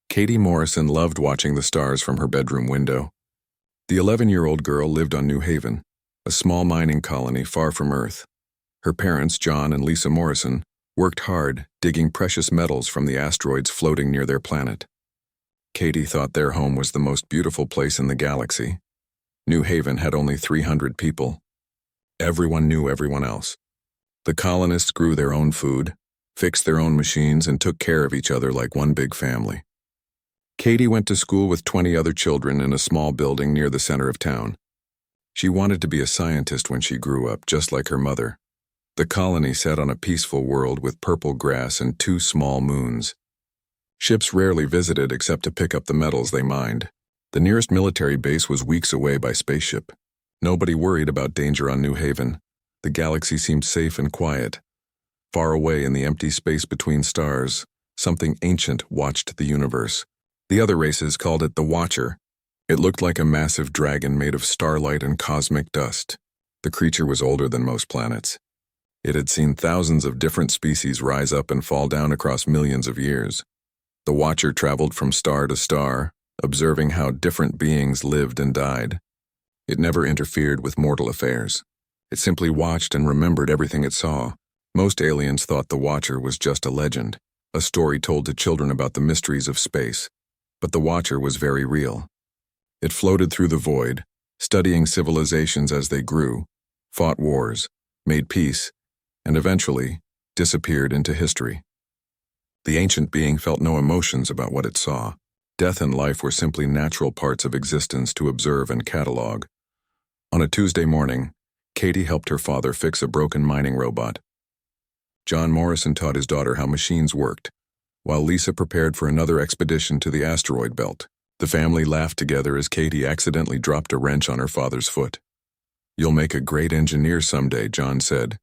Katie Morrison loved watching the stars from her bedroom window. The 11-year-old girl lived on New Haven, a small mining colony far from Earth. Her parents, John and Lisa Morrison, worked hard, digging precious metals from the asteroids floating near their planet. Katie thought their home was the most beautiful place in the galaxy. New Haven had only 300 people. Everyone knew everyone else. The colonists grew their own food, fixed their own machines, and took care of each other like one big family. Katie went to school with 20 other children in a small building near the center of town. She wanted to be a scientist when she grew up, just like her mother. The colony sat on a peaceful world with purple grass and 2 small moons. Ships rarely visited except to pick up the metals they mined. The nearest military base was weeks away by spaceship. Nobody worried about danger on New Haven. The galaxy seemed safe and quiet. Far away in the empty space between stars, something ancient watched the universe. The other races called it the Watcher. It looked like a massive dragon made of starlight and cosmic dust. The creature was older than most planets. It had seen thousands of different species rise up and fall down across millions of years. The Watcher traveled from star to star, observing how different beings lived and died. It never interfered with mortal affairs. It simply watched and remembered everything it saw. Most aliens thought the Watcher was just a legend, a story told to children about the mysteries of space. But the Watcher was very real. It floated through the void, studying civilizations as they grew, fought wars, made peace, and eventually disappeared into history. The ancient being felt no emotions about what it saw. Death and life were simply natural parts of existence to observe and catalog. On a Tuesday morning, Katie helped her father fix a broken mining robot. John Morrison taught his daughter how machines worked, while Lisa prepared for another expedition to the asteroid belt. The family laughed together as Katie accidentally dropped a wrench on her father's foot. "You'll make a great engineer someday," John said,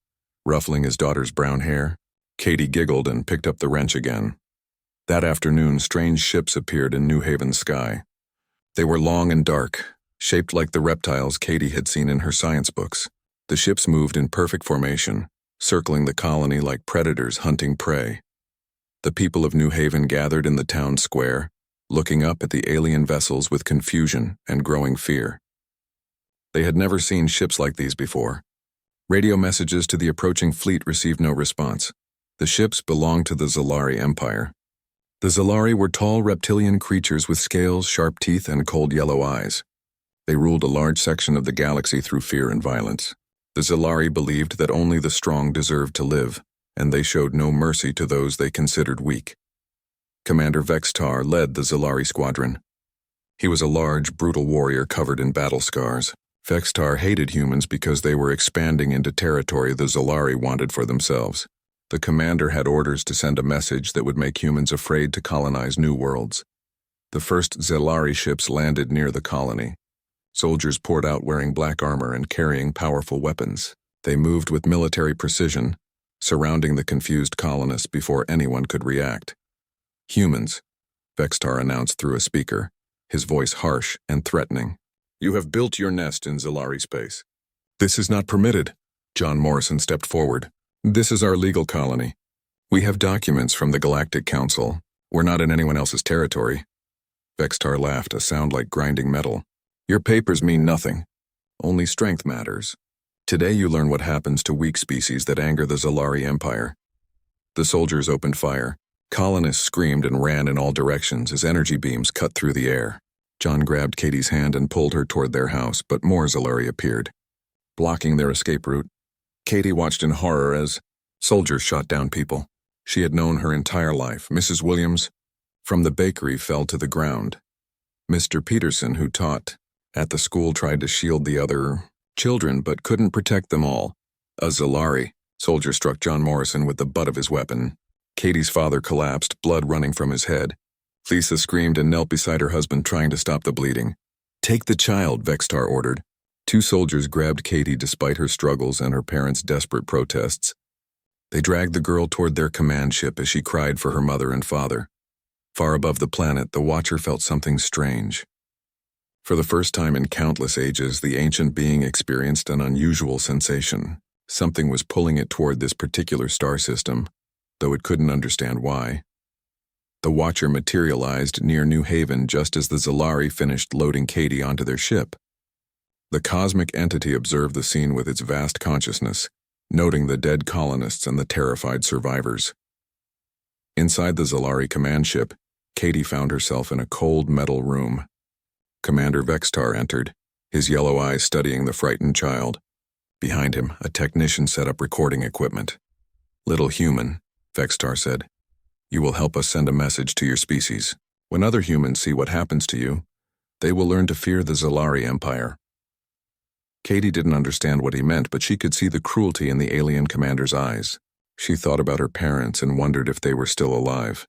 ruffling his daughter's brown hair. Katie giggled and picked up the wrench again. That afternoon, strange ships appeared in New Haven's sky. They were long and dark, shaped like the reptiles Katie had seen in her science books. The ships moved in perfect formation, circling the colony like predators hunting prey. The people of New Haven gathered in the town square, looking up at the alien vessels with confusion and growing fear. They had never seen ships like these before. Radio messages to the approaching fleet received no response. The ships belonged to the Zalari Empire. The Zalari were tall reptilian creatures with scales, sharp teeth, and cold yellow eyes. They ruled a large section of the galaxy through fear and violence. The Zalari believed that only the strong deserved to live, and they showed no mercy to those they considered weak. Commander Vextar led the Zalari squadron. He was a large, brutal warrior covered in battle scars. Vextar hated humans because they were expanding into territory the Zalari wanted for themselves. The commander had orders to send a message that would make humans afraid to colonize new worlds. The first Zalari ships landed near the colony. Soldiers poured out wearing black armor and carrying powerful weapons. They moved with military precision, surrounding the confused colonists before anyone could react. "Humans," Vextar announced through a speaker, his voice harsh and threatening. "You have built your nest in Zalari space." "This is not permitted." John Morrison stepped forward. "This is our legal colony. We have documents from the Galactic Council. We're not in anyone else's territory." Vextar laughed, a sound like grinding metal. "Your papers mean nothing. Only strength matters. Today you learn what happens to weak species that anger the Zalari Empire." The soldiers opened fire. Colonists screamed and ran in all directions as energy beams cut through the air. John grabbed Katie's hand and pulled her toward their house, but more Zalari appeared, blocking their escape route. Katie watched in horror as soldiers shot down people she had known her entire life. Mrs. Williams from the bakery fell to the ground. Mr. Peterson, who taught at the school, tried to shield the other children but couldn't protect them all. A Zalari soldier struck John Morrison with the butt of his weapon. Katie's father collapsed, blood running from his head. Lisa screamed and knelt beside her husband, trying to stop the bleeding. "Take the child," Vextar ordered. 2 soldiers grabbed Katie despite her struggles and her parents' desperate protests. They dragged the girl toward their command ship as she cried for her mother and father. Far above the planet, the Watcher felt something strange. For the first time in countless ages, the ancient being experienced an unusual sensation. Something was pulling it toward this particular star system, though it couldn't understand why. The Watcher materialized near New Haven just as the Zalari finished loading Katie onto their ship. The cosmic entity observed the scene with its vast consciousness, noting the dead colonists and the terrified survivors. Inside the Zalari command ship, Katie found herself in a cold metal room. Commander Vextar entered, his yellow eyes studying the frightened child. Behind him, a technician set up recording equipment. "Little human," Vextar said, "you will help us send a message to your species. When other humans see what happens to you, they will learn to fear the Zalari Empire." Katie didn't understand what he meant, but she could see the cruelty in the alien commander's eyes. She thought about her parents and wondered if they were still alive.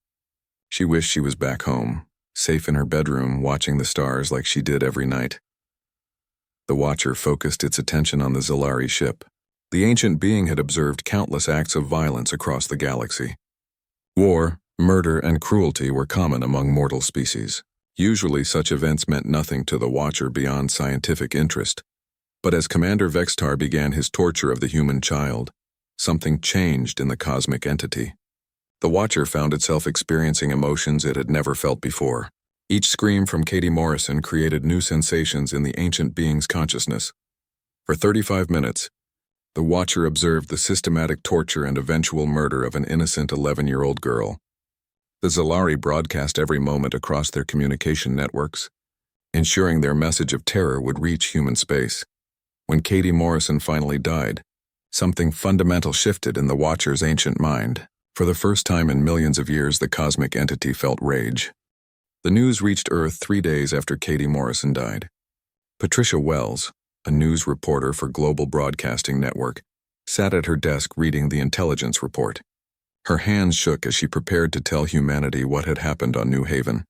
She wished she was back home, safe in her bedroom, watching the stars like she did every night. The Watcher focused its attention on the Zalari ship. The ancient being had observed countless acts of violence across the galaxy. War, murder, and cruelty were common among mortal species. Usually such events meant nothing to the Watcher beyond scientific interest. But as Commander Vextar began his torture of the human child, something changed in the cosmic entity. The Watcher found itself experiencing emotions it had never felt before. Each scream from Katie Morrison created new sensations in the ancient being's consciousness. For 35 minutes, the Watcher observed the systematic torture and eventual murder of an innocent 11-year-old girl. The Zalari broadcast every moment across their communication networks, ensuring their message of terror would reach human space. When Katie Morrison finally died, something fundamental shifted in the Watcher's ancient mind. For the first time in millions of years, the cosmic entity felt rage. The news reached Earth 3 days after Katie Morrison died. Patricia Wells, a news reporter for Global Broadcasting Network, sat at her desk reading the intelligence report. Her hands shook as she prepared to tell humanity what had happened on New Haven.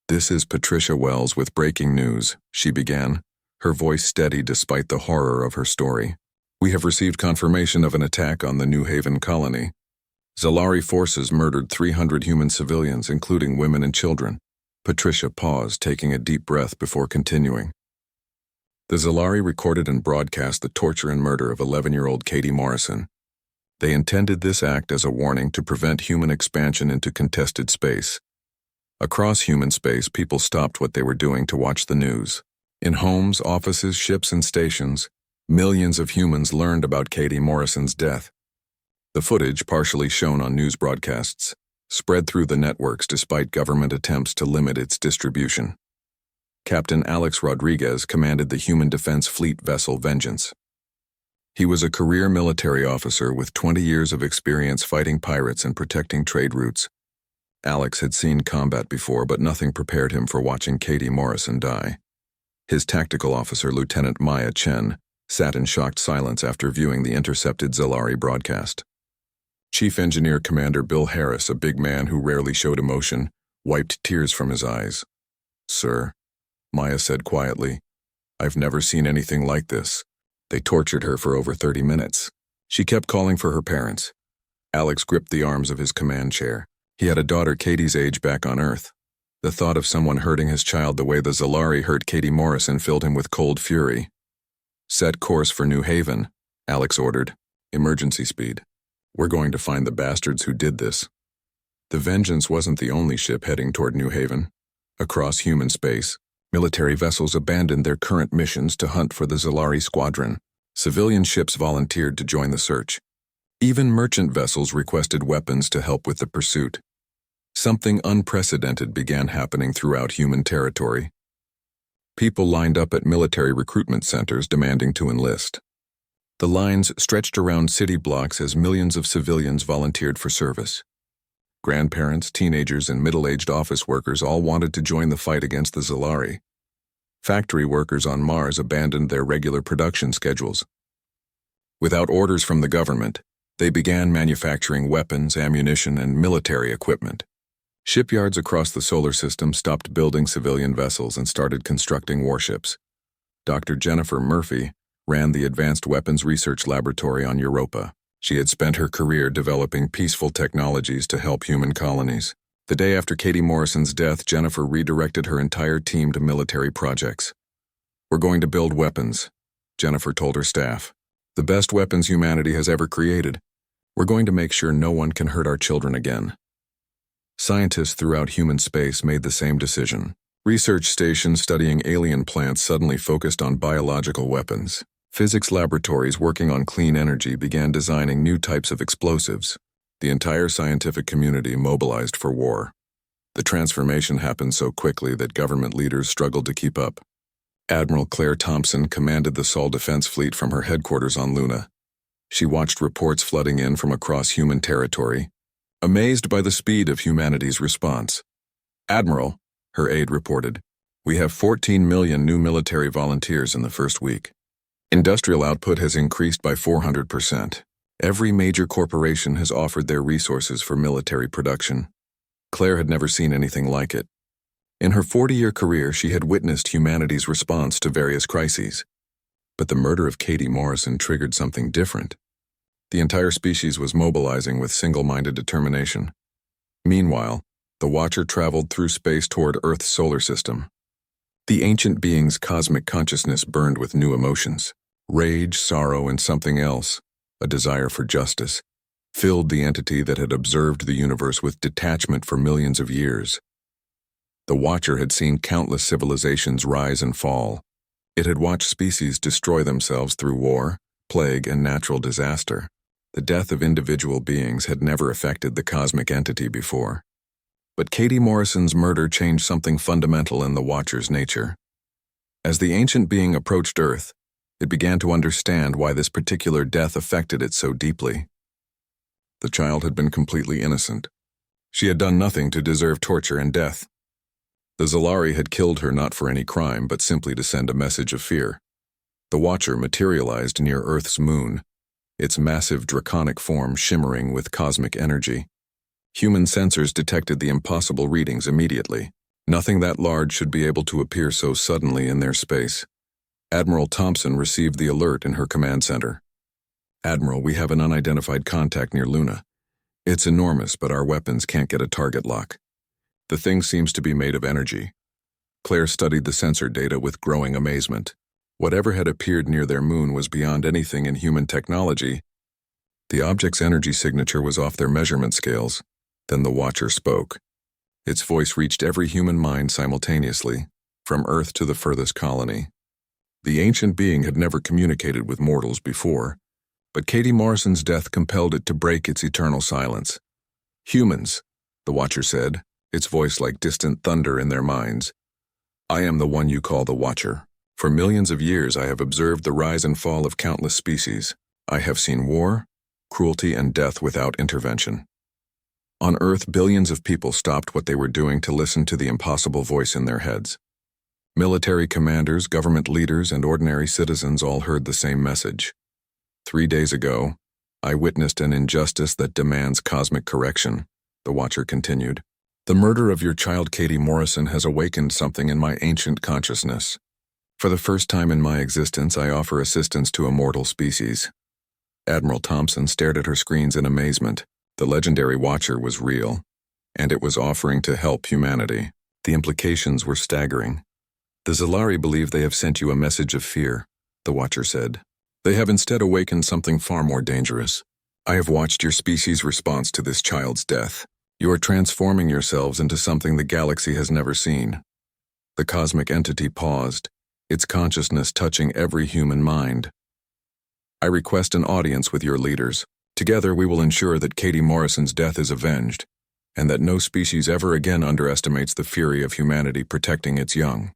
"This is Patricia Wells with breaking news," she began, her voice steady despite the horror of her story. "We have received confirmation of an attack on the New Haven colony. Zalari forces murdered 300 human civilians, including women and children." Patricia paused, taking a deep breath before continuing. "The Zalari recorded and broadcast the torture and murder of 11-year-old Katie Morrison. They intended this act as a warning to prevent human expansion into contested space. Across human space, people stopped what they were doing to watch the news. In homes, offices, ships, and stations, millions of humans learned about Katie Morrison's death. The footage, partially shown on news broadcasts, spread through the networks despite government attempts to limit its distribution. Captain Alex Rodriguez commanded the Human Defense Fleet vessel Vengeance. He was a career military officer with 20 years of experience fighting pirates and protecting trade routes. Alex had seen combat before, but nothing prepared him for watching Katie Morrison die. His tactical officer, Lieutenant Maya Chen, sat in shocked silence after viewing the intercepted Zalari broadcast. Chief Engineer Commander Bill Harris, a big man who rarely showed emotion, wiped tears from his eyes. "Sir," Maya said quietly, "I've never seen anything like this. They tortured her for over 30 minutes. She kept calling for her parents." Alex gripped the arms of his command chair. He had a daughter Katie's age back on Earth. The thought of someone hurting his child the way the Zalari hurt Katie Morrison filled him with cold fury. "Set course for New Haven," Alex ordered. "Emergency speed. We're going to find the bastards who did this." The Vengeance wasn't the only ship heading toward New Haven. Across human space, military vessels abandoned their current missions to hunt for the Zalari squadron. Civilian ships volunteered to join the search. Even merchant vessels requested weapons to help with the pursuit. Something unprecedented began happening throughout human territory. People lined up at military recruitment centers demanding to enlist. The lines stretched around city blocks as millions of civilians volunteered for service. Grandparents, teenagers, and middle-aged office workers all wanted to join the fight against the Zalari. Factory workers on Mars abandoned their regular production schedules. Without orders from the government, they began manufacturing weapons, ammunition, and military equipment. Shipyards across the solar system stopped building civilian vessels and started constructing warships. Dr. Jennifer Murphy ran the Advanced Weapons Research Laboratory on Europa. She had spent her career developing peaceful technologies to help human colonies. The day after Katie Morrison's death, Jennifer redirected her entire team to military projects. "We're going to build weapons," Jennifer told her staff. "The best weapons humanity has ever created. We're going to make sure no one can hurt our children again." Scientists throughout human space made the same decision. Research stations studying alien plants suddenly focused on biological weapons. Physics laboratories working on clean energy began designing new types of explosives. The entire scientific community mobilized for war. The transformation happened so quickly that government leaders struggled to keep up. Admiral Claire Thompson commanded the Sol Defense Fleet from her headquarters on Luna. She watched reports flooding in from across human territory, amazed by the speed of humanity's response. "Admiral," her aide reported, "we have 14 million new military volunteers in the first week. Industrial output has increased by 400%. Every major corporation has offered their resources for military production." Claire had never seen anything like it. In her 40-year career, she had witnessed humanity's response to various crises. But the murder of Katie Morrison triggered something different. The entire species was mobilizing with single-minded determination. Meanwhile, the Watcher traveled through space toward Earth's solar system. The ancient being's cosmic consciousness burned with new emotions. Rage, sorrow, and something else, a desire for justice, filled the entity that had observed the universe with detachment for millions of years. The Watcher had seen countless civilizations rise and fall. It had watched species destroy themselves through war, plague, and natural disaster. The death of individual beings had never affected the cosmic entity before. But Katie Morrison's murder changed something fundamental in the Watcher's nature. As the ancient being approached Earth, it began to understand why this particular death affected it so deeply. The child had been completely innocent. She had done nothing to deserve torture and death. The Zalari had killed her not for any crime, but simply to send a message of fear. The Watcher materialized near Earth's moon, its massive draconic form shimmering with cosmic energy. Human sensors detected the impossible readings immediately. Nothing that large should be able to appear so suddenly in their space. Admiral Thompson received the alert in her command center. "Admiral, we have an unidentified contact near Luna. It's enormous, but our weapons can't get a target lock. The thing seems to be made of energy." Claire studied the sensor data with growing amazement. Whatever had appeared near their moon was beyond anything in human technology. The object's energy signature was off their measurement scales. Then the Watcher spoke. Its voice reached every human mind simultaneously, from Earth to the furthest colony. The ancient being had never communicated with mortals before, but Katie Morrison's death compelled it to break its eternal silence. "Humans," the Watcher said, its voice like distant thunder in their minds. "I am the one you call the Watcher. For millions of years I have observed the rise and fall of countless species. I have seen war, cruelty, and death without intervention. On Earth, billions of people stopped what they were doing to listen to the impossible voice in their heads. Military commanders, government leaders, and ordinary citizens all heard the same message. 3 days ago, I witnessed an injustice that demands cosmic correction," the Watcher continued. "The murder of your child Katie Morrison has awakened something in my ancient consciousness. For the first time in my existence, I offer assistance to a mortal species." Admiral Thompson stared at her screens in amazement. The legendary Watcher was real, and it was offering to help humanity. The implications were staggering. "The Zalari believe they have sent you a message of fear," the Watcher said. "They have instead awakened something far more dangerous. I have watched your species' response to this child's death. You are transforming yourselves into something the galaxy has never seen." The cosmic entity paused, its consciousness touching every human mind. "I request an audience with your leaders. Together we will ensure that Katie Morrison's death is avenged, and that no species ever again underestimates the fury of humanity protecting its young."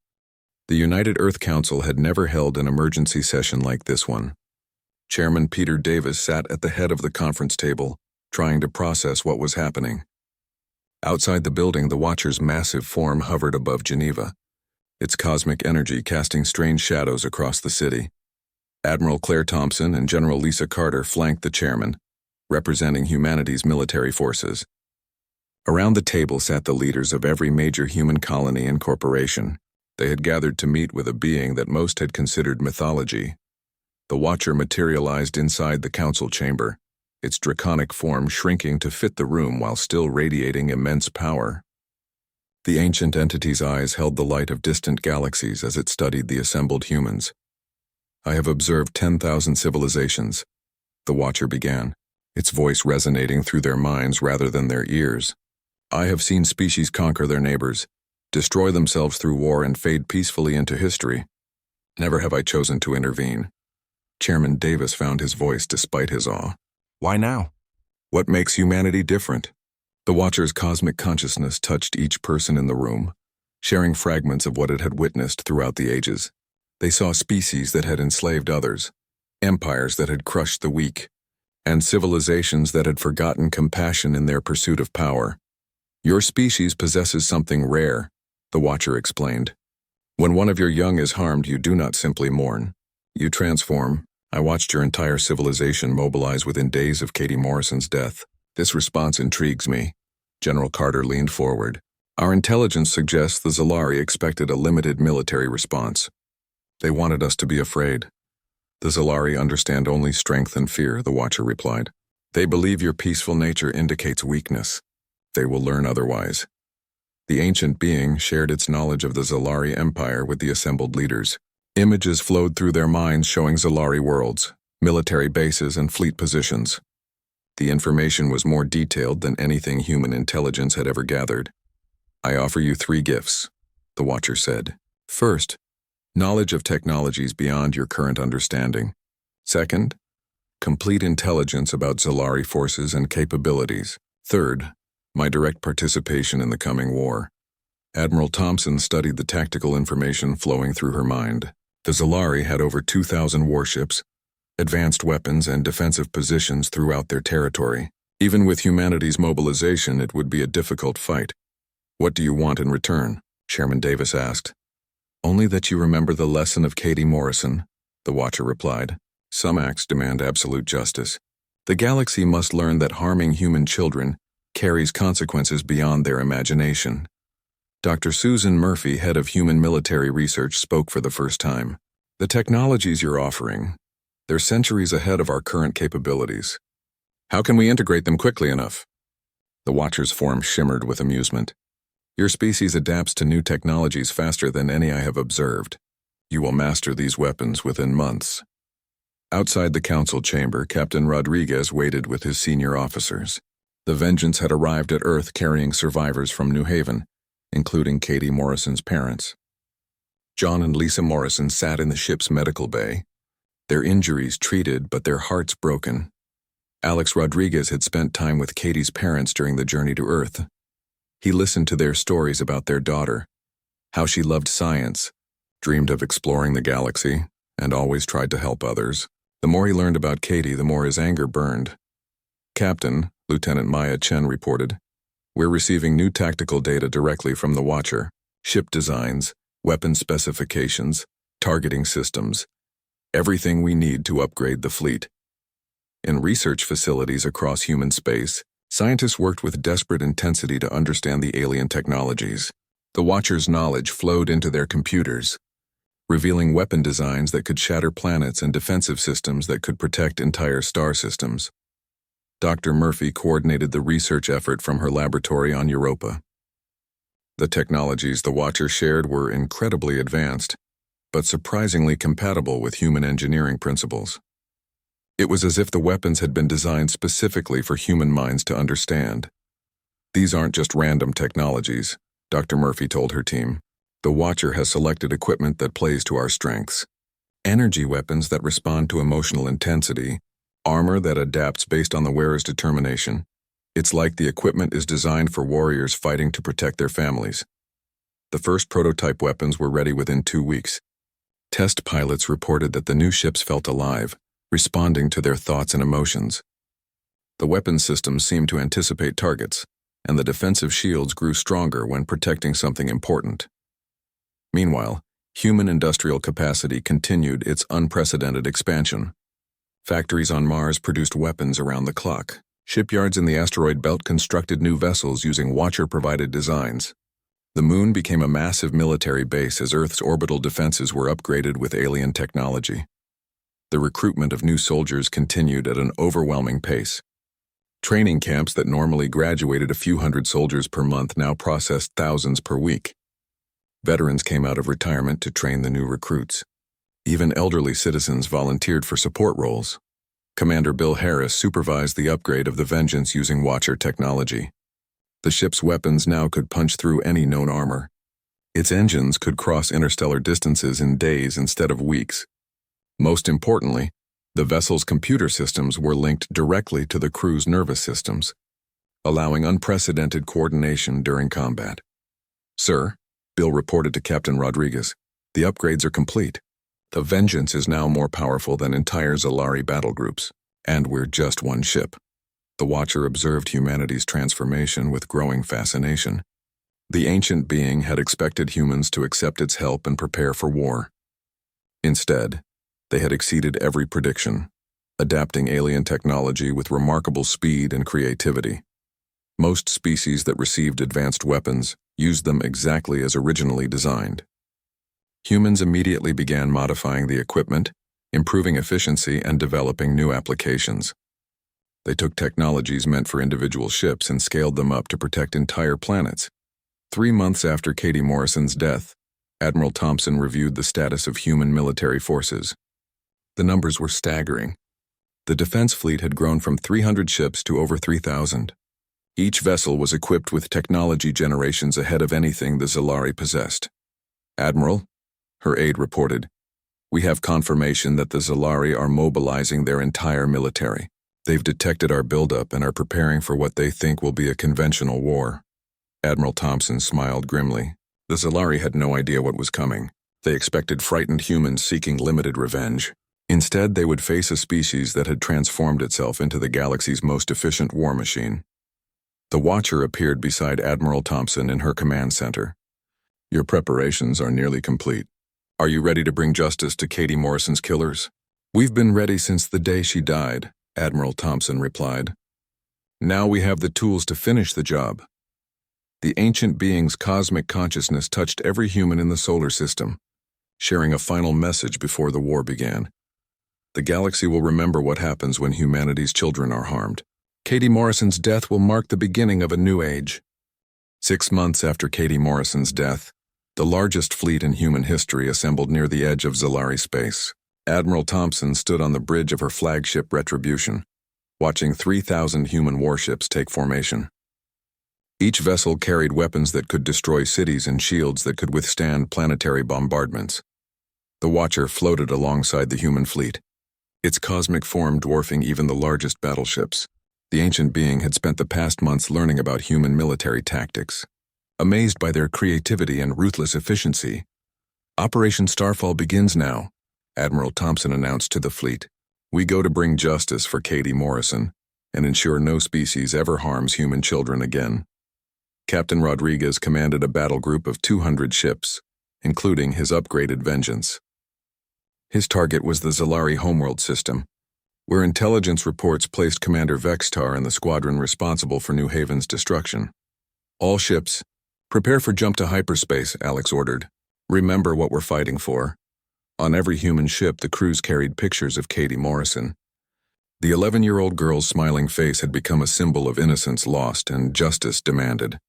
The United Earth Council had never held an emergency session like this one. Chairman Peter Davis sat at the head of the conference table, trying to process what was happening. Outside the building, the Watcher's massive form hovered above Geneva, its cosmic energy casting strange shadows across the city. Admiral Claire Thompson and General Lisa Carter flanked the chairman, representing humanity's military forces. Around the table sat the leaders of every major human colony and corporation. They had gathered to meet with a being that most had considered mythology. The Watcher materialized inside the council chamber, its draconic form shrinking to fit the room while still radiating immense power. The ancient entity's eyes held the light of distant galaxies as it studied the assembled humans. "I have observed 10,000 civilizations," the Watcher began, its voice resonating through their minds rather than their ears. I have seen species conquer their neighbors, destroy themselves through war, and fade peacefully into history. Never have I chosen to intervene. Chairman Davis found his voice despite his awe. Why now? What makes humanity different? The Watcher's cosmic consciousness touched each person in the room, sharing fragments of what it had witnessed throughout the ages. They saw species that had enslaved others, empires that had crushed the weak, and civilizations that had forgotten compassion in their pursuit of power. Your species possesses something rare, the Watcher explained. When one of your young is harmed, you do not simply mourn. You transform. I watched your entire civilization mobilize within days of Katie Morrison's death. This response intrigues me. General Carter leaned forward. Our intelligence suggests the Zalari expected a limited military response. They wanted us to be afraid. The Zalari understand only strength and fear, the Watcher replied. They believe your peaceful nature indicates weakness. They will learn otherwise. The ancient being shared its knowledge of the Zalari Empire with the assembled leaders. Images flowed through their minds showing Zalari worlds, military bases, and fleet positions. The information was more detailed than anything human intelligence had ever gathered. I offer you 3 gifts, the Watcher said. First, knowledge of technologies beyond your current understanding. Second, complete intelligence about Zalari forces and capabilities. Third, my direct participation in the coming war. Admiral Thompson studied the tactical information flowing through her mind. The Zalari had over 2,000 warships, advanced weapons, and defensive positions throughout their territory. Even with humanity's mobilization, it would be a difficult fight. What do you want in return? Chairman Davis asked. Only that you remember the lesson of Katie Morrison, the Watcher replied. Some acts demand absolute justice. The galaxy must learn that harming human children carries consequences beyond their imagination. Dr. Susan Murphy, head of Human Military Research, spoke for the first time. The technologies you're offering, they're centuries ahead of our current capabilities. How can we integrate them quickly enough? The Watcher's form shimmered with amusement. Your species adapts to new technologies faster than any I have observed. You will master these weapons within months. Outside the council chamber, Captain Rodriguez waited with his senior officers. The Vengeance had arrived at Earth carrying survivors from New Haven, including Katie Morrison's parents. John and Lisa Morrison sat in the ship's medical bay, their injuries treated but their hearts broken. Alex Rodriguez had spent time with Katie's parents during the journey to Earth. He listened to their stories about their daughter, how she loved science, dreamed of exploring the galaxy, and always tried to help others. The more he learned about Katie, the more his anger burned. Captain, Lieutenant Maya Chen reported, we're receiving new tactical data directly from the Watcher. Ship designs, weapon specifications, targeting systems. Everything we need to upgrade the fleet. In research facilities across human space, scientists worked with desperate intensity to understand the alien technologies. The Watcher's knowledge flowed into their computers, revealing weapon designs that could shatter planets and defensive systems that could protect entire star systems. Dr. Murphy coordinated the research effort from her laboratory on Europa. The technologies the Watcher shared were incredibly advanced, but surprisingly compatible with human engineering principles. It was as if the weapons had been designed specifically for human minds to understand. These aren't just random technologies, Dr. Murphy told her team. The Watcher has selected equipment that plays to our strengths. Energy weapons that respond to emotional intensity, armor that adapts based on the wearer's determination. It's like the equipment is designed for warriors fighting to protect their families. The first prototype weapons were ready within 2 weeks. Test pilots reported that the new ships felt alive, responding to their thoughts and emotions. The weapon systems seemed to anticipate targets, and the defensive shields grew stronger when protecting something important. Meanwhile, human industrial capacity continued its unprecedented expansion. Factories on Mars produced weapons around the clock. Shipyards in the asteroid belt constructed new vessels using Watcher-provided designs. The Moon became a massive military base as Earth's orbital defenses were upgraded with alien technology. The recruitment of new soldiers continued at an overwhelming pace. Training camps that normally graduated a few hundred soldiers per month now processed thousands per week. Veterans came out of retirement to train the new recruits. Even elderly citizens volunteered for support roles. Commander Bill Harris supervised the upgrade of the Vengeance using Watcher technology. The ship's weapons now could punch through any known armor. Its engines could cross interstellar distances in days instead of weeks. Most importantly, the vessel's computer systems were linked directly to the crew's nervous systems, allowing unprecedented coordination during combat. "Sir," Bill reported to Captain Rodriguez, "the upgrades are complete. The Vengeance is now more powerful than entire Zalari battle groups, and we're just one ship." The Watcher observed humanity's transformation with growing fascination. The ancient being had expected humans to accept its help and prepare for war. Instead, they had exceeded every prediction, adapting alien technology with remarkable speed and creativity. Most species that received advanced weapons used them exactly as originally designed. Humans immediately began modifying the equipment, improving efficiency, and developing new applications. They took technologies meant for individual ships and scaled them up to protect entire planets. 3 months after Katie Morrison's death, Admiral Thompson reviewed the status of human military forces. The numbers were staggering. The defense fleet had grown from 300 ships to over 3,000. Each vessel was equipped with technology generations ahead of anything the Zalari possessed. "Admiral," her aide reported, "we have confirmation that the Zalari are mobilizing their entire military. They've detected our buildup and are preparing for what they think will be a conventional war." Admiral Thompson smiled grimly. The Zalari had no idea what was coming. They expected frightened humans seeking limited revenge. Instead, they would face a species that had transformed itself into the galaxy's most efficient war machine. The Watcher appeared beside Admiral Thompson in her command center. "Your preparations are nearly complete. Are you ready to bring justice to Katie Morrison's killers?" "We've been ready since the day she died," Admiral Thompson replied. "Now we have the tools to finish the job." The ancient being's cosmic consciousness touched every human in the solar system, sharing a final message before the war began. The galaxy will remember what happens when humanity's children are harmed. Katie Morrison's death will mark the beginning of a new age. 6 months after Katie Morrison's death, the largest fleet in human history assembled near the edge of Zalari space. Admiral Thompson stood on the bridge of her flagship Retribution, watching 3,000 human warships take formation. Each vessel carried weapons that could destroy cities and shields that could withstand planetary bombardments. The Watcher floated alongside the human fleet, its cosmic form dwarfing even the largest battleships. The ancient being had spent the past months learning about human military tactics. Amazed by their creativity and ruthless efficiency, "Operation Starfall begins now," Admiral Thompson announced to the fleet. "We go to bring justice for Katie Morrison and ensure no species ever harms human children again." Captain Rodriguez commanded a battle group of 200 ships, including his upgraded Vengeance. His target was the Zalari homeworld system, where intelligence reports placed Commander Vextar and the squadron responsible for New Haven's destruction. "All ships, prepare for jump to hyperspace," Alex ordered. "Remember what we're fighting for." On every human ship, the crews carried pictures of Katie Morrison. The 11-year-old girl's smiling face had become a symbol of innocence lost and justice demanded.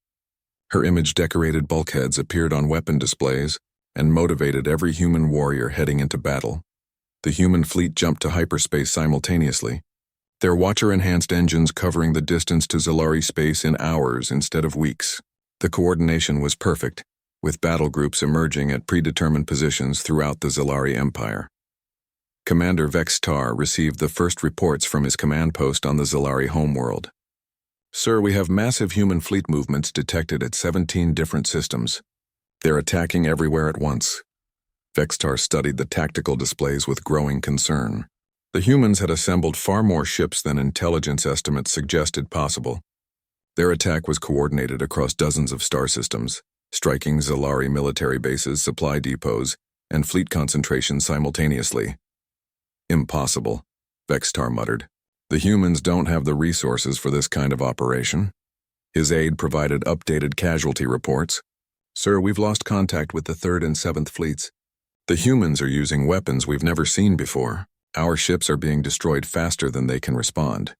Her image-decorated bulkheads appeared on weapon displays and motivated every human warrior heading into battle. The human fleet jumped to hyperspace simultaneously, their Watcher-enhanced engines covering the distance to Zalari space in hours instead of weeks. The coordination was perfect, with battle groups emerging at predetermined positions throughout the Zalari Empire. Commander Vextar received the first reports from his command post on the Zalari homeworld. "Sir, we have massive human fleet movements detected at 17 different systems. They're attacking everywhere at once." Vextar studied the tactical displays with growing concern. The humans had assembled far more ships than intelligence estimates suggested possible. Their attack was coordinated across dozens of star systems, striking Zalari military bases, supply depots, and fleet concentrations simultaneously. "Impossible," Vextar muttered. "The humans don't have the resources for this kind of operation." His aide provided updated casualty reports. "Sir, we've lost contact with the 3rd and 7th fleets. The humans are using weapons we've never seen before. Our ships are being destroyed faster than they can respond."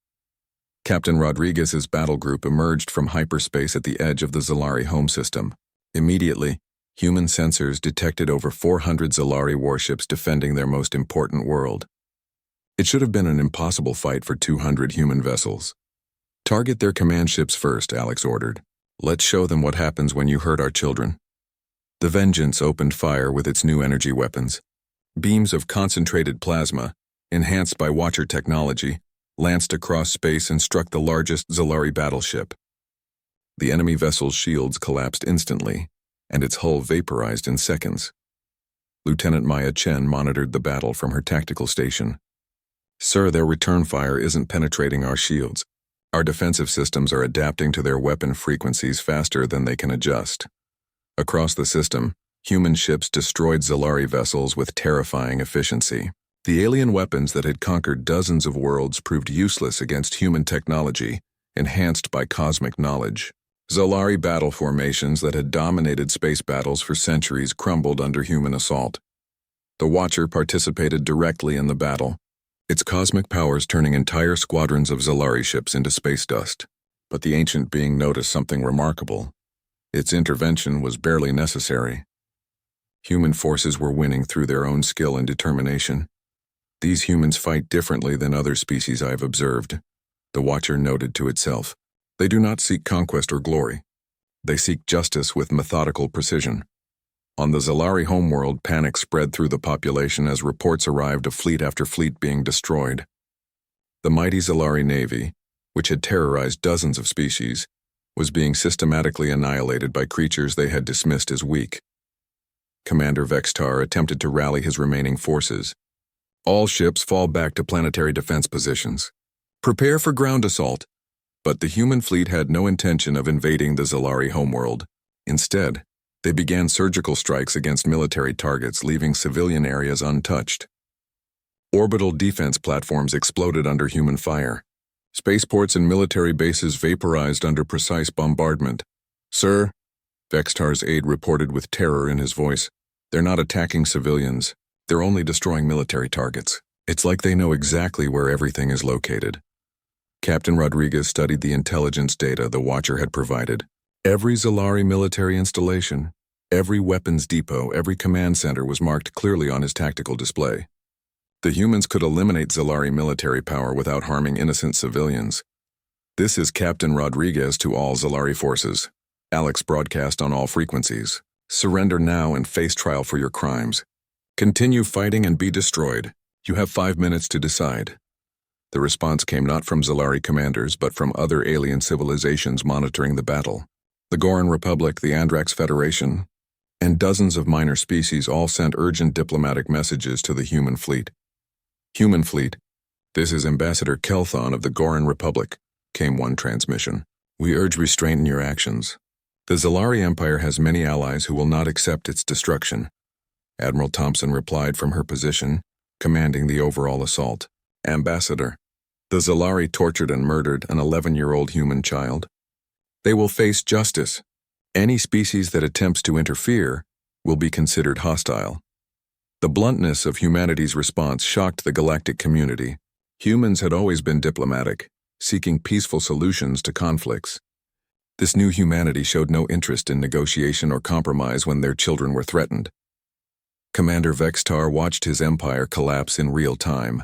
Captain Rodriguez's battle group emerged from hyperspace at the edge of the Zalari home system. Immediately, human sensors detected over 400 Zalari warships defending their most important world. It should have been an impossible fight for 200 human vessels. "Target their command ships first," Alex ordered. Let's show them what happens when you hurt our children. The Vengeance opened fire with its new energy weapons. Beams of concentrated plasma, enhanced by Watcher technology, lanced across space and struck the largest Zalari battleship. The enemy vessel's shields collapsed instantly, and its hull vaporized in seconds. Lieutenant Maya Chen monitored the battle from her tactical station. Sir, their return fire isn't penetrating our shields. Our defensive systems are adapting to their weapon frequencies faster than they can adjust. Across the system, human ships destroyed Zalari vessels with terrifying efficiency. The alien weapons that had conquered dozens of worlds proved useless against human technology, enhanced by cosmic knowledge. Zalari battle formations that had dominated space battles for centuries crumbled under human assault. The Watcher participated directly in the battle, its cosmic powers turning entire squadrons of Zalari ships into space dust. But the ancient being noticed something remarkable. Its intervention was barely necessary. Human forces were winning through their own skill and determination. These humans fight differently than other species I have observed, the Watcher noted to itself. They do not seek conquest or glory. They seek justice with methodical precision. On the Zalari homeworld, panic spread through the population as reports arrived of fleet after fleet being destroyed. The mighty Zalari navy, which had terrorized dozens of species, was being systematically annihilated by creatures they had dismissed as weak. Commander Vextar attempted to rally his remaining forces. All ships fall back to planetary defense positions. Prepare for ground assault. But the human fleet had no intention of invading the Zalari homeworld. Instead, they began surgical strikes against military targets, leaving civilian areas untouched. Orbital defense platforms exploded under human fire. Spaceports and military bases vaporized under precise bombardment. Sir, Vextar's aide reported with terror in his voice, they're not attacking civilians. They're only destroying military targets. It's like they know exactly where everything is located. Captain Rodriguez studied the intelligence data the Watcher had provided. Every Zalari military installation, every weapons depot, every command center was marked clearly on his tactical display. The humans could eliminate Zalari military power without harming innocent civilians. This is Captain Rodriguez to all Zalari forces. Alex broadcast on all frequencies. Surrender now and face trial for your crimes. Continue fighting and be destroyed. You have 5 minutes to decide. The response came not from Zalari commanders, but from other alien civilizations monitoring the battle. The Goran Republic, the Andrax Federation, and dozens of minor species all sent urgent diplomatic messages to the human fleet. Human fleet, this is Ambassador Kelthon of the Goran Republic, came one transmission. We urge restraint in your actions. The Zalari Empire has many allies who will not accept its destruction. Admiral Thompson replied from her position, commanding the overall assault. Ambassador, the Zalari tortured and murdered an 11-year-old human child. They will face justice. Any species that attempts to interfere will be considered hostile. The bluntness of humanity's response shocked the galactic community. Humans had always been diplomatic, seeking peaceful solutions to conflicts. This new humanity showed no interest in negotiation or compromise when their children were threatened. Commander Vextar watched his empire collapse in real time.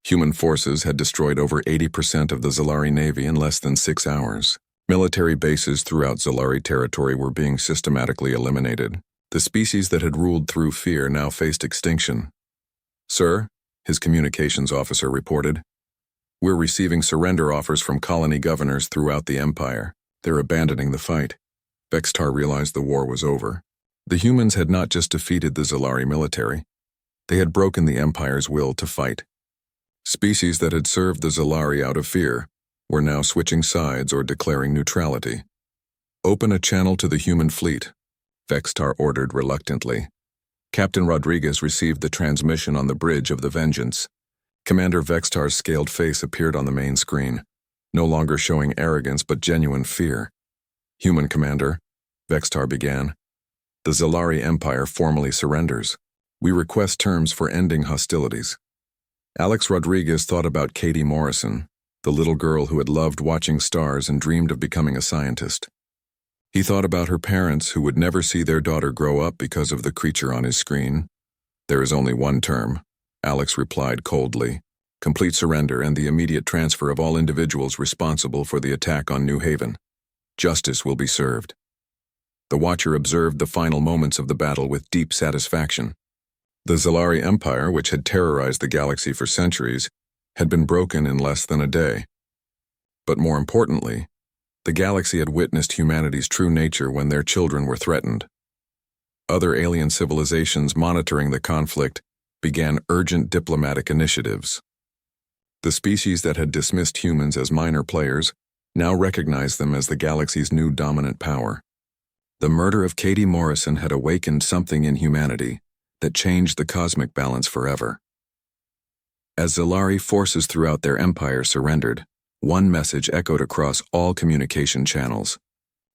Human forces had destroyed over 80% of the Zalari Navy in less than 6 hours. Military bases throughout Zalari territory were being systematically eliminated. The species that had ruled through fear now faced extinction. Sir, his communications officer reported, we're receiving surrender offers from colony governors throughout the Empire. They're abandoning the fight. Vextar realized the war was over. The humans had not just defeated the Zalari military. They had broken the Empire's will to fight. Species that had served the Zalari out of fear were now switching sides or declaring neutrality. Open a channel to the human fleet, Vextar ordered reluctantly. Captain Rodriguez received the transmission on the bridge of the Vengeance. Commander Vextar's scaled face appeared on the main screen, no longer showing arrogance but genuine fear. Human Commander, Vextar began, the Zalari Empire formally surrenders. We request terms for ending hostilities. Alex Rodriguez thought about Katie Morrison, the little girl who had loved watching stars and dreamed of becoming a scientist. He thought about her parents who would never see their daughter grow up because of the creature on his screen. There is only one term, Alex replied coldly. Complete surrender and the immediate transfer of all individuals responsible for the attack on New Haven. Justice will be served. The Watcher observed the final moments of the battle with deep satisfaction. The Zalari Empire, which had terrorized the galaxy for centuries, had been broken in less than a day. But more importantly, the galaxy had witnessed humanity's true nature when their children were threatened. Other alien civilizations monitoring the conflict began urgent diplomatic initiatives. The species that had dismissed humans as minor players now recognized them as the galaxy's new dominant power. The murder of Katie Morrison had awakened something in humanity that changed the cosmic balance forever. As Zalari forces throughout their empire surrendered, one message echoed across all communication channels.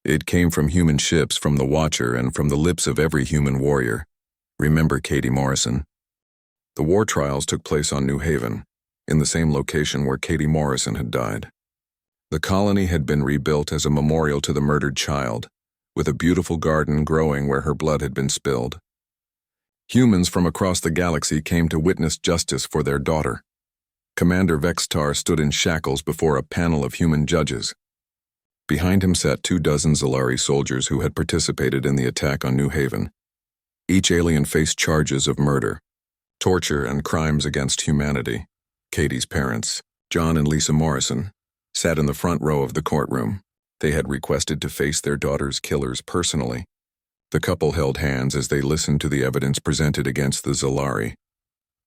It came from human ships, from the Watcher, and from the lips of every human warrior. Remember Katie Morrison. The war trials took place on New Haven, in the same location where Katie Morrison had died. The colony had been rebuilt as a memorial to the murdered child, with a beautiful garden growing where her blood had been spilled. Humans from across the galaxy came to witness justice for their daughter. Commander Vextar stood in shackles before a panel of human judges. Behind him sat 24 Zalari soldiers who had participated in the attack on New Haven. Each alien faced charges of murder, torture, and crimes against humanity. Katie's parents, John and Lisa Morrison, sat in the front row of the courtroom. They had requested to face their daughter's killers personally. The couple held hands as they listened to the evidence presented against the Zalari.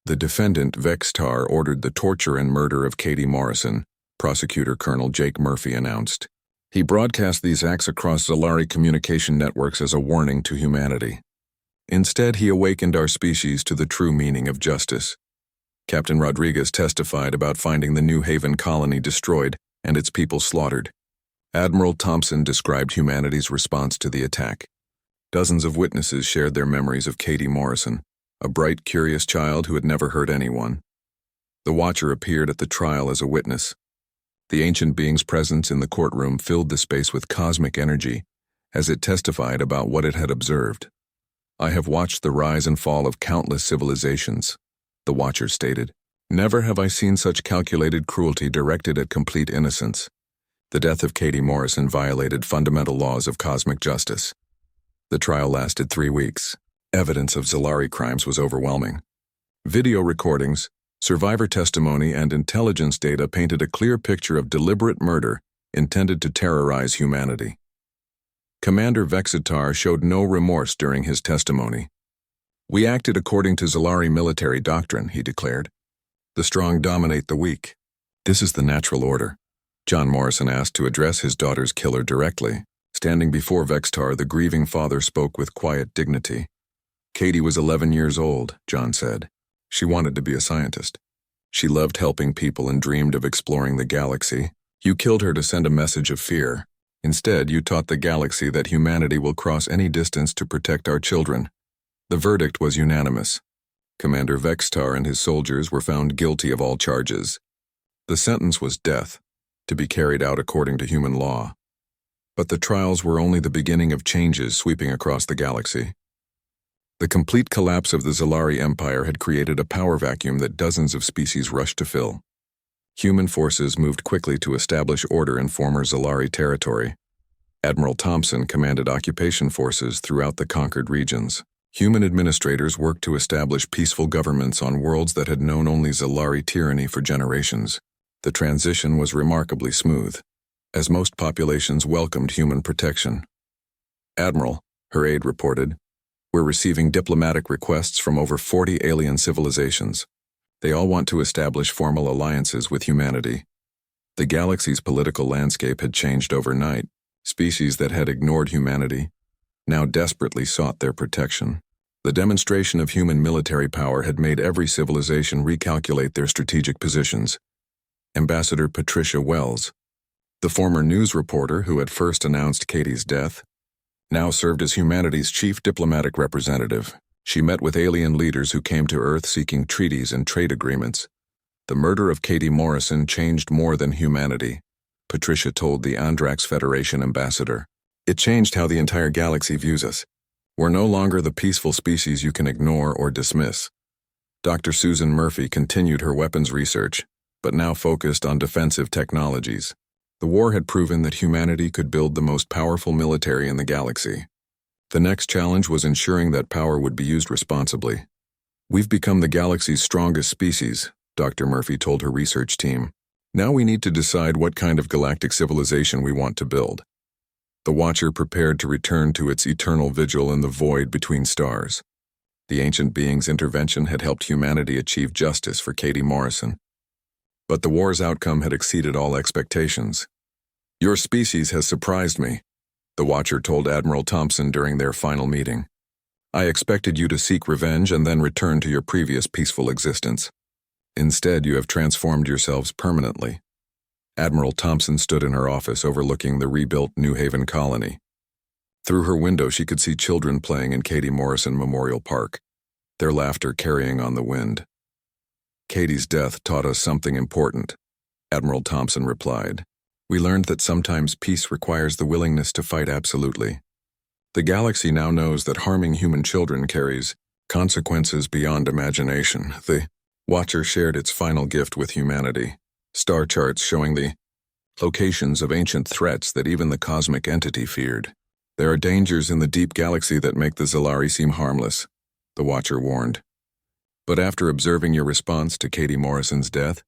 The defendant, Vextar, ordered the torture and murder of Katie Morrison, Prosecutor Colonel Jake Murphy announced. He broadcast these acts across Zalari communication networks as a warning to humanity. Instead, he awakened our species to the true meaning of justice. Captain Rodriguez testified about finding the New Haven colony destroyed and its people slaughtered. Admiral Thompson described humanity's response to the attack. Dozens of witnesses shared their memories of Katie Morrison, a bright, curious child who had never hurt anyone. The Watcher appeared at the trial as a witness. The ancient being's presence in the courtroom filled the space with cosmic energy as it testified about what it had observed. I have watched the rise and fall of countless civilizations, the Watcher stated. Never have I seen such calculated cruelty directed at complete innocence. The death of Katie Morrison violated fundamental laws of cosmic justice. The trial lasted 3 weeks. Evidence of Zalari crimes was overwhelming. Video recordings, survivor testimony, and intelligence data painted a clear picture of deliberate murder intended to terrorize humanity. Commander Vexitar showed no remorse during his testimony. We acted according to Zalari military doctrine, he declared. The strong dominate the weak. This is the natural order. John Morrison asked to address his daughter's killer directly. Standing before Vextar, the grieving father spoke with quiet dignity. Katie was 11 years old, John said. She wanted to be a scientist. She loved helping people and dreamed of exploring the galaxy. You killed her to send a message of fear. Instead, you taught the galaxy that humanity will cross any distance to protect our children. The verdict was unanimous. Commander Vextar and his soldiers were found guilty of all charges. The sentence was death, to be carried out according to human law. But the trials were only the beginning of changes sweeping across the galaxy. The complete collapse of the Zalari Empire had created a power vacuum that dozens of species rushed to fill. Human forces moved quickly to establish order in former Zalari territory. Admiral Thompson commanded occupation forces throughout the conquered regions. Human administrators worked to establish peaceful governments on worlds that had known only Zalari tyranny for generations. The transition was remarkably smooth, as most populations welcomed human protection. Admiral, her aide reported, we're receiving diplomatic requests from over 40 alien civilizations. They all want to establish formal alliances with humanity. The galaxy's political landscape had changed overnight. Species that had ignored humanity now desperately sought their protection. The demonstration of human military power had made every civilization recalculate their strategic positions. Ambassador Patricia Wells, the former news reporter who had first announced Katie's death, now served as humanity's chief diplomatic representative. She met with alien leaders who came to Earth seeking treaties and trade agreements. The murder of Katie Morrison changed more than humanity, Patricia told the Andrax Federation ambassador. It changed how the entire galaxy views us. We're no longer the peaceful species you can ignore or dismiss. Dr. Susan Murphy continued her weapons research, but now focused on defensive technologies. The war had proven that humanity could build the most powerful military in the galaxy. The next challenge was ensuring that power would be used responsibly. "We've become the galaxy's strongest species," Dr. Murphy told her research team. "Now we need to decide what kind of galactic civilization we want to build." The Watcher prepared to return to its eternal vigil in the void between stars. The ancient being's intervention had helped humanity achieve justice for Katie Morrison. But the war's outcome had exceeded all expectations. "Your species has surprised me," the Watcher told Admiral Thompson during their final meeting. "I expected you to seek revenge and then return to your previous peaceful existence. Instead, you have transformed yourselves permanently." Admiral Thompson stood in her office overlooking the rebuilt New Haven colony. Through her window, she could see children playing in Katie Morrison Memorial Park, their laughter carrying on the wind. "Katie's death taught us something important," Admiral Thompson replied. "We learned that sometimes peace requires the willingness to fight absolutely. The galaxy now knows that harming human children carries consequences beyond imagination." The Watcher shared its final gift with humanity, star charts showing the locations of ancient threats that even the cosmic entity feared. "There are dangers in the deep galaxy that make the Zalari seem harmless," the Watcher warned. "But after observing your response to Katie Morrison's death,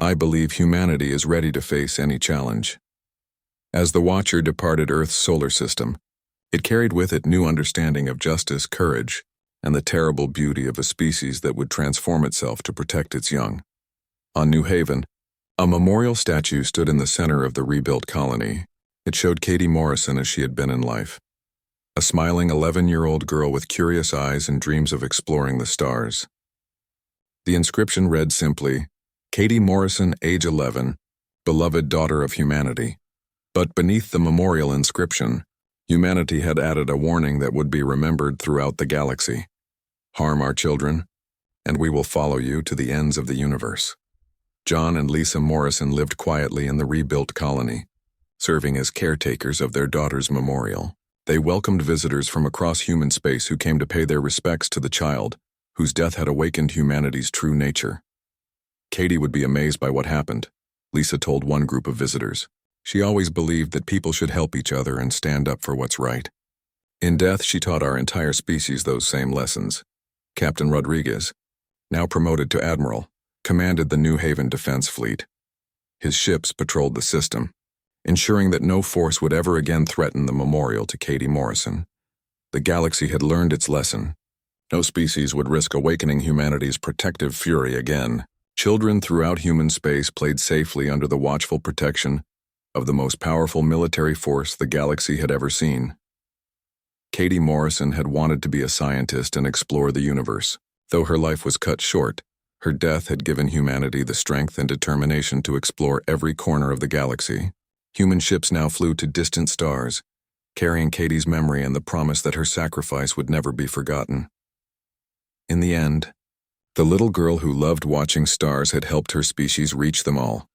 I believe humanity is ready to face any challenge." As the Watcher departed Earth's solar system, it carried with it new understanding of justice, courage, and the terrible beauty of a species that would transform itself to protect its young. On New Haven, a memorial statue stood in the center of the rebuilt colony. It showed Katie Morrison as she had been in life. A smiling 11-year-old girl with curious eyes and dreams of exploring the stars. The inscription read simply, "Katie Morrison, age 11, beloved daughter of humanity." But beneath the memorial inscription, humanity had added a warning that would be remembered throughout the galaxy. "Harm our children, and we will follow you to the ends of the universe." John and Lisa Morrison lived quietly in the rebuilt colony, serving as caretakers of their daughter's memorial. They welcomed visitors from across human space who came to pay their respects to the child, whose death had awakened humanity's true nature. Katie would be amazed by what happened, Lisa told one group of visitors. "She always believed that people should help each other and stand up for what's right. In death, she taught our entire species those same lessons." Captain Rodriguez, now promoted to admiral, commanded the New Haven Defense Fleet. His ships patrolled the system, ensuring that no force would ever again threaten the memorial to Katie Morrison. The galaxy had learned its lesson. No species would risk awakening humanity's protective fury again. Children throughout human space played safely under the watchful protection of the most powerful military force the galaxy had ever seen. Katie Morrison had wanted to be a scientist and explore the universe. Though her life was cut short, her death had given humanity the strength and determination to explore every corner of the galaxy. Human ships now flew to distant stars, carrying Katie's memory and the promise that her sacrifice would never be forgotten. In the end, the little girl who loved watching stars had helped her species reach them all.